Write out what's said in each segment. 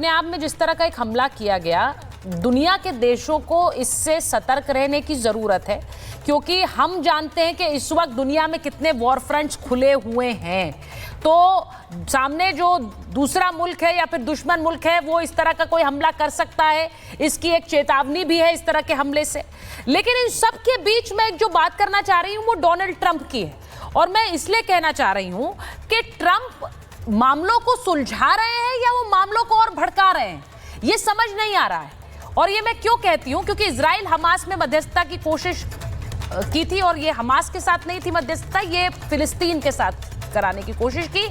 अपने आप में जिस तरह का एक हमला किया गया, दुनिया के देशों को इससे सतर्क रहने की जरूरत है, क्योंकि हम जानते हैं कि इस वक्त दुनिया में कितने वॉर फ्रंट्स खुले हुए हैं। तो सामने जो दूसरा मुल्क है या फिर दुश्मन मुल्क है वो इस तरह का कोई हमला कर सकता है, इसकी एक चेतावनी भी है इस तरह के हमले से। लेकिन इन सब के बीच में जो बात करना चाह रही हूं वो डोनाल्ड ट्रंप की है, और मैं इसलिए कहना चाह रही हूं कि ट्रंप मामलों को सुलझा रहे हैं या वो मामलों को और भड़का रहे हैं, ये समझ नहीं आ रहा है। और ये मैं क्यों कहती हूं, क्योंकि इजराइल हमास में मध्यस्थता की कोशिश की थी, और ये हमास के साथ नहीं थी मध्यस्थता, ये फिलिस्तीन के साथ कराने की कोशिश की।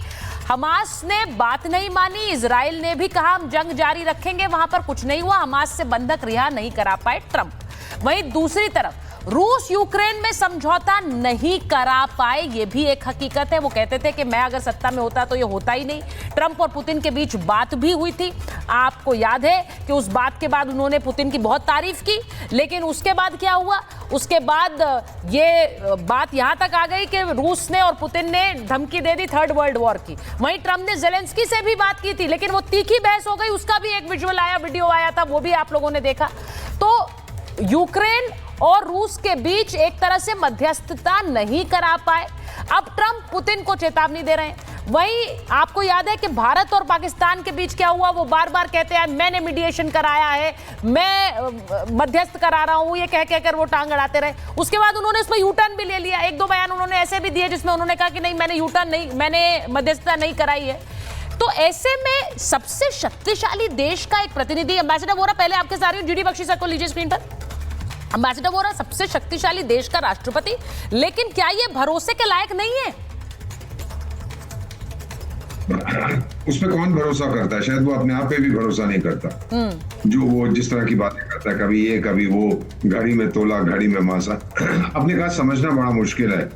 हमास ने बात नहीं मानी, इजराइल ने भी कहा हम जंग जारी रखेंगे, वहां पर कुछ नहीं हुआ, हमास से बंधक रिहा नहीं करा पाए ट्रंप। वहीं दूसरी तरफ रूस यूक्रेन में समझौता नहीं करा पाए, ये भी एक हकीकत है। वो कहते थे कि मैं अगर सत्ता में होता तो ये होता ही नहीं। ट्रंप और पुतिन के बीच बात भी हुई थी, आपको याद है कि उस बात के बाद उन्होंने पुतिन की बहुत तारीफ की, लेकिन उसके बाद क्या हुआ, उसके बाद ये बात यहां तक आ गई कि रूस ने और पुतिन ने धमकी दे दी थर्ड वर्ल्ड वॉर की। वहीं ट्रंप ने जेलेंस्की से भी बात की थी, लेकिन वो तीखी बहस हो गई, उसका भी एक विजुअल आया, वीडियो आया था, वो भी आप लोगों ने देखा। तो यूक्रेन और रूस के बीच एक तरह से मध्यस्थता नहीं करा पाए। अब ट्रंप पुतिन को चेतावनी दे रहे हैं। वहीं आपको याद है कि भारत और पाकिस्तान के बीच क्या हुआ, वो बार बार कहते हैं मैंने मीडिएशन कराया है, मैं मध्यस्थ करा रहा हूं, ये कह कहकर वो टांग अड़ाते रहे। उसके बाद उन्होंने उसमें यू टर्न भी ले लिया। एक दो बयान उन्होंने ऐसे भी दिए जिसमें उन्होंने कहा कि नहीं, मैंने यू टर्न नहीं, मैंने मध्यस्थता नहीं कराई है। तो ऐसे में सबसे शक्तिशाली देश का एक प्रतिनिधि, एम्बेसडर वोरा, पहले आपके साथ रही हूं, जीडी बख्शी सर को लीजिए स्क्रीन पर। एम्बेसडर वोरा, सबसे शक्तिशाली देश का राष्ट्रपति, लेकिन क्या ये भरोसे के लायक नहीं है? उस पर कौन भरोसा करता है? शायद वो अपने आप पे भी भरोसा नहीं करता। जो वो जिस तरह की बातें करता है, कभी ये कभी वो, घड़ी में तोला घड़ी में मासा। अपने का समझना बड़ा मुश्किल है।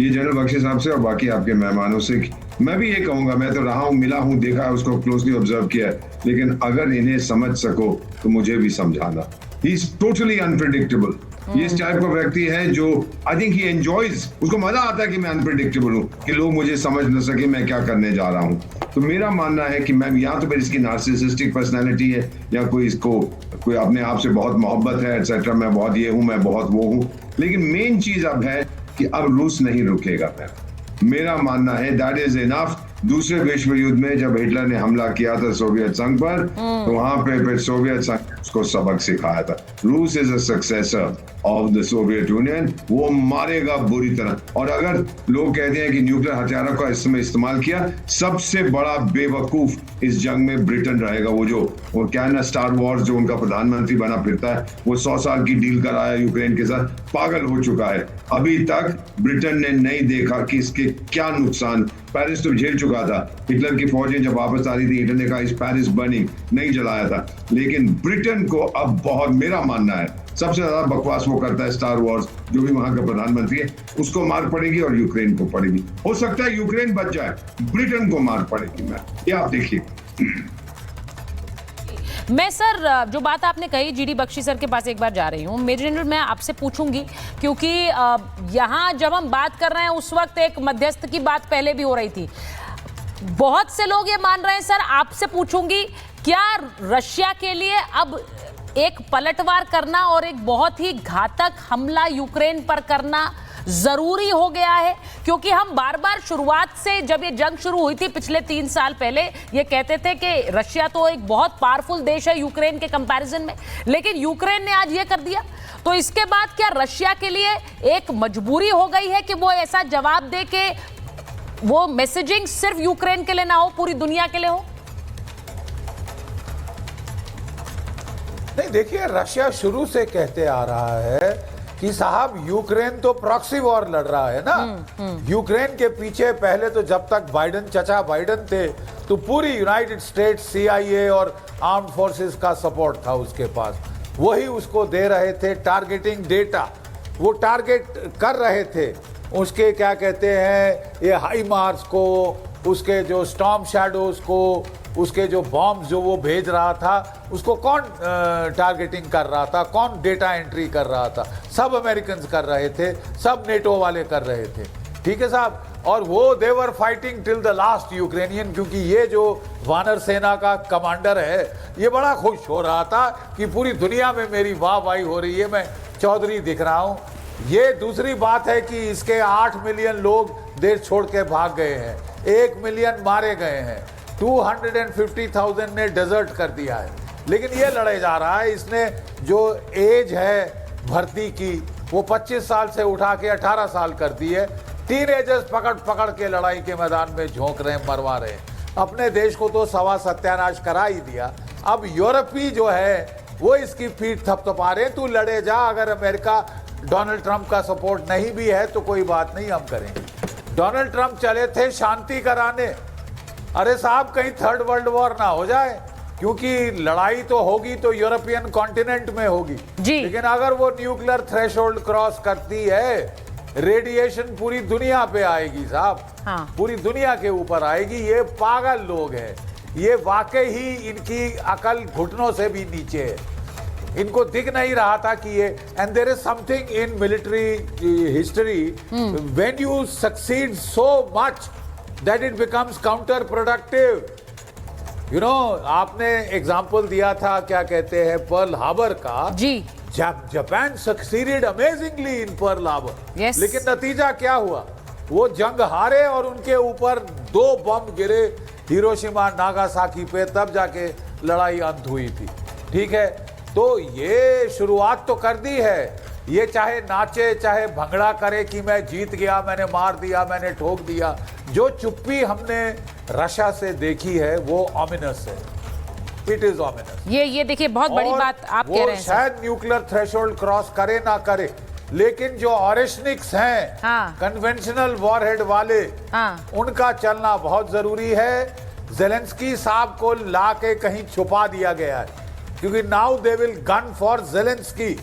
ये जनरल बख्शी साहब से और बाकी आपके मेहमानों से मैं भी ये कहूंगा, मैं तो रहा हूं, मिला हूं, देखा है, उसको क्लोजली ऑब्जर्व किया है, लेकिन अगर इन्हें समझ सको तो मुझे भी समझाना। He is totally unpredictable. ये इस टाइप का व्यक्ति है जो आई थिंक ही एंजॉयज, उसको मजा आता है कि मैं अनप्रिडिक्टेबल हूँ, कि लोग मुझे समझ न सके मैं क्या करने जा रहा हूँ। तो मेरा मानना है कि मैं या तो फिर इसकी नार्सिसिस्टिक पर्सनैलिटी है, या कोई इसको कोई अपने आप से बहुत मोहब्बत है एटसेट्रा, मैं बहुत ये हूँ, मैं बहुत वो हूँ। लेकिन मेन चीज अब है कि अब रूस नहीं रुकेगा। मेरा मानना है दैट इज इनफ। दूसरे विश्व युद्ध में जब हिटलर ने हमला किया था सोवियत संघ पर, तो वहां पे फिर सोवियत संघ ने उसको सबक सिखाया था। रूस is a successor of the Soviet union, वो मारेगा बुरी तरह। और अगर लोग कहते हैं कि न्यूक्लियर हथियारों का इस समय इस्तेमाल किया, सबसे बड़ा बेवकूफ इस जंग में ब्रिटेन रहेगा। वो क्या है ना, स्टार वॉर्स जो उनका प्रधानमंत्री बना फिरता है, वो 100 साल की डील कराया यूक्रेन के साथ, पागल हो चुका है। अभी तक ब्रिटेन ने नहीं देखा कि इसके क्या नुकसान। पेरिस तो झेल चुका था, हिटलर की फौजें जब वापस आ रही थी, हिटलर ने कहा इस पेरिस बर्निंग, नहीं जलाया था। लेकिन ब्रिटेन को अब बहुत, मेरा मानना है सबसे ज्यादा बकवास वो करता है स्टार वॉर्स, जो भी वहां का प्रधानमंत्री है, उसको मार पड़ेगी और यूक्रेन को पड़ेगी। हो सकता है यूक्रेन बच जाए, ब्रिटेन को मार पड़ेगी। मैं ये आप देखिए। मैं सर, जो बात आपने कही, जीडी बख्शी सर के पास एक बार जा रही हूँ। मेजर जनरल, मैं आपसे पूछूंगी, क्योंकि यहाँ जब हम बात कर रहे हैं उस वक्त एक मध्यस्थ की बात पहले भी हो रही थी। बहुत से लोग ये मान रहे हैं, सर आपसे पूछूंगी, क्या रशिया के लिए अब एक पलटवार करना और एक बहुत ही घातक हमला यूक्रेन पर करना जरूरी हो गया है? क्योंकि हम बार बार शुरुआत से, जब ये जंग शुरू हुई थी पिछले 3 साल पहले, ये कहते थे कि रशिया तो एक बहुत पावरफुल देश है यूक्रेन के कंपैरिजन में, लेकिन यूक्रेन ने आज ये कर दिया। तो इसके बाद क्या रशिया के लिए एक मजबूरी हो गई है कि वो ऐसा जवाब दे के वो मैसेजिंग सिर्फ यूक्रेन के लिए ना हो, पूरी दुनिया के लिए हो? नहीं, देखिए, रशिया शुरू से कहते आ रहा है कि साहब यूक्रेन तो प्रॉक्सी वॉर लड़ रहा है ना। यूक्रेन के पीछे पहले तो जब तक बाइडेन, चचा बाइडेन थे, तो पूरी यूनाइटेड स्टेट्स, CIA और आर्म्ड फोर्सेस का सपोर्ट था उसके पास। वही उसको दे रहे थे टारगेटिंग डेटा, वो टारगेट कर रहे थे उसके क्या कहते हैं, ये हाई मार्स को, उसके जो स्टॉर्म शैडोज को, उसके जो बॉम्ब्स जो वो भेज रहा था, उसको कौन टारगेटिंग कर रहा था, कौन डेटा एंट्री कर रहा था? सब अमेरिकन्स कर रहे थे, सब नेटो वाले कर रहे थे। ठीक है साहब, और वो they're fighting till the last Ukrainian, क्योंकि ये जो वानर सेना का कमांडर है ये बड़ा खुश हो रहा था कि पूरी दुनिया में मेरी वाहवाही हो रही है, मैं चौधरी दिख रहा हूं। ये दूसरी बात है कि इसके 8 मिलियन लोग देश छोड़ के भाग गए हैं, 1 मिलियन मारे गए हैं, 250,000 ने डेजर्ट कर दिया है, लेकिन ये लड़े जा रहा है। इसने जो एज है भर्ती की वो 25 साल से उठा के 18 साल कर दी है। टीनेजर्स पकड़ पकड़ के लड़ाई के मैदान में झोंक रहे हैं, मरवा रहे हैं। अपने देश को तो सवा सत्यानाश करा ही दिया, अब यूरोपी जो है वो इसकी पीठ थपथपा रहे हैं। तू लड़े जा, अगर अमेरिका डोनाल्ड ट्रंप का सपोर्ट नहीं भी है तो कोई बात नहीं, हम करेंगे। डोनाल्ड ट्रंप चले थे शांति कराने, अरे साहब कहीं थर्ड वर्ल्ड वॉर ना हो जाए, क्योंकि लड़ाई तो होगी तो यूरोपियन कॉन्टिनेंट में होगी जी। लेकिन अगर वो न्यूक्लियर थ्रेशोल्ड क्रॉस करती है, रेडिएशन पूरी दुनिया पे आएगी साहब। हाँ। पूरी दुनिया के ऊपर आएगी। ये पागल लोग हैं, ये वाकई ही इनकी अकल घुटनों से भी नीचे है। इनको दिख नहीं रहा था कि ये, and there is something in military history, when you succeed so much that it becomes counterproductive. You know, आपने एग्जाम्पल दिया था क्या कहते हैं पर्ल हार्बर का जी। Japan succeeded amazingly in Pearl Harbor, Yes. लेकिन नतीजा क्या हुआ? वो जंग हारे और उनके ऊपर 2 बम गिरे हिरोशिमा नागासाकी पे, तब जाके लड़ाई अंत हुई थी। ठीक है, तो ये शुरुआत तो कर दी है। ये चाहे नाचे चाहे भंगड़ा करे कि मैं जीत गया, मैंने मार दिया, मैंने ठोक दिया। जो चुप्पी हमने रशिया से देखी है वो ऑमिनस है, इट इज ऑमिनस। ये देखिए बहुत बड़ी और बात आप वो कह रहे हैं सर। शायद न्यूक्लियर थ्रेशोल्ड क्रॉस करे ना करे, लेकिन जो ऑरिशनिक्स हैं, हाँ। कन्वेंशनल वॉरहेड वाले, हाँ। उनका चलना बहुत जरूरी है। जेलेंस्की साहब को ला के कहीं छुपा दिया गया है, क्योंकि now they will gun for Zelensky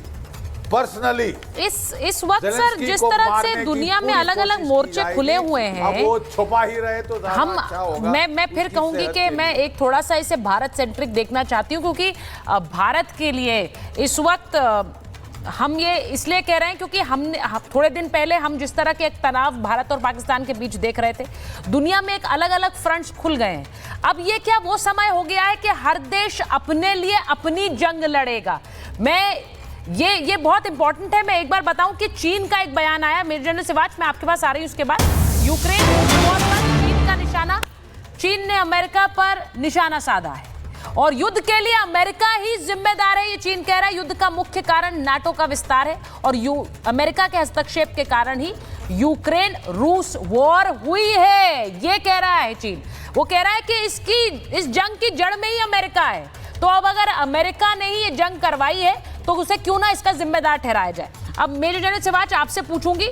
personally. इस वक्त सर जिस तरह से दुनिया में अलग अलग मोर्चे खुले हुए हैं, अब वो छुपा ही रहे तो हम अच्छा होगा। मैं फिर उसकी कहूंगी सेहत कि के मैं लिए। एक थोड़ा सा इसे भारत सेंट्रिक देखना चाहती हूँ, क्योंकि भारत के लिए इस वक्त हम ये इसलिए कह रहे हैं क्योंकि हमने थोड़े दिन पहले हम जिस तरह के एक तनाव भारत और पाकिस्तान के बीच देख रहे थे, दुनिया में एक अलग अलग फ्रंट्स खुल गए हैं। अब ये क्या वो समय हो गया है कि हर देश अपने लिए अपनी जंग लड़ेगा? ये बहुत इंपॉर्टेंट है। मैं एक बार बताऊं कि चीन का एक बयान आया, मेजर जनरल सिवाच, मैं आपके पास आ रही हूं उसके बाद। यूक्रेन वॉर पर चीन का निशाना, चीन ने अमेरिका पर निशाना साधा है और युद्ध के लिए अमेरिका ही जिम्मेदार है, ये चीन कह रहा है। युद्ध का मुख्य कारण नाटो का विस्तार है और अमेरिका के हस्तक्षेप के कारण ही यूक्रेन रूस वॉर हुई है, ये कह रहा है चीन। वो कह रहा है कि इस जंग की जड़ में ही अमेरिका है, तो अब अगर अमेरिका ने ही ये जंग करवाई है तो उसे क्यों ना इसका जिम्मेदार ठहराया जाए। अब मेजर जनरल सिवाच आपसे पूछूंगी,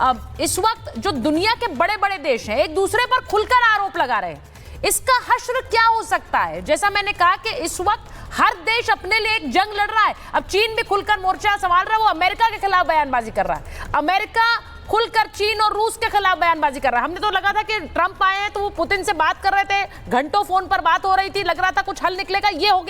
अब इस वक्त जो दुनिया के बड़े बड़े देश हैं एक दूसरे पर खुलकर आरोप लगा रहे हैं, इसका हश्र क्या हो सकता है? जैसा मैंने कहा कि इस वक्त हर देश अपने लिए एक जंग लड़ रहा है। अब चीन भी खुलकर मोर्चा संभाल रहा है, वो अमेरिका के खिलाफ बयानबाजी कर रहा है। अमेरिका खुलकर चीन और रूस के खिलाफ बयानबाजी कर रहा है। हमने तो लगा था कि ट्रंप आए हैं तो वो पुतिन से बात कर रहे थे, घंटों फोन पर बात हो रही थी, लग रहा था कुछ हल निकलेगा, ये हो गया।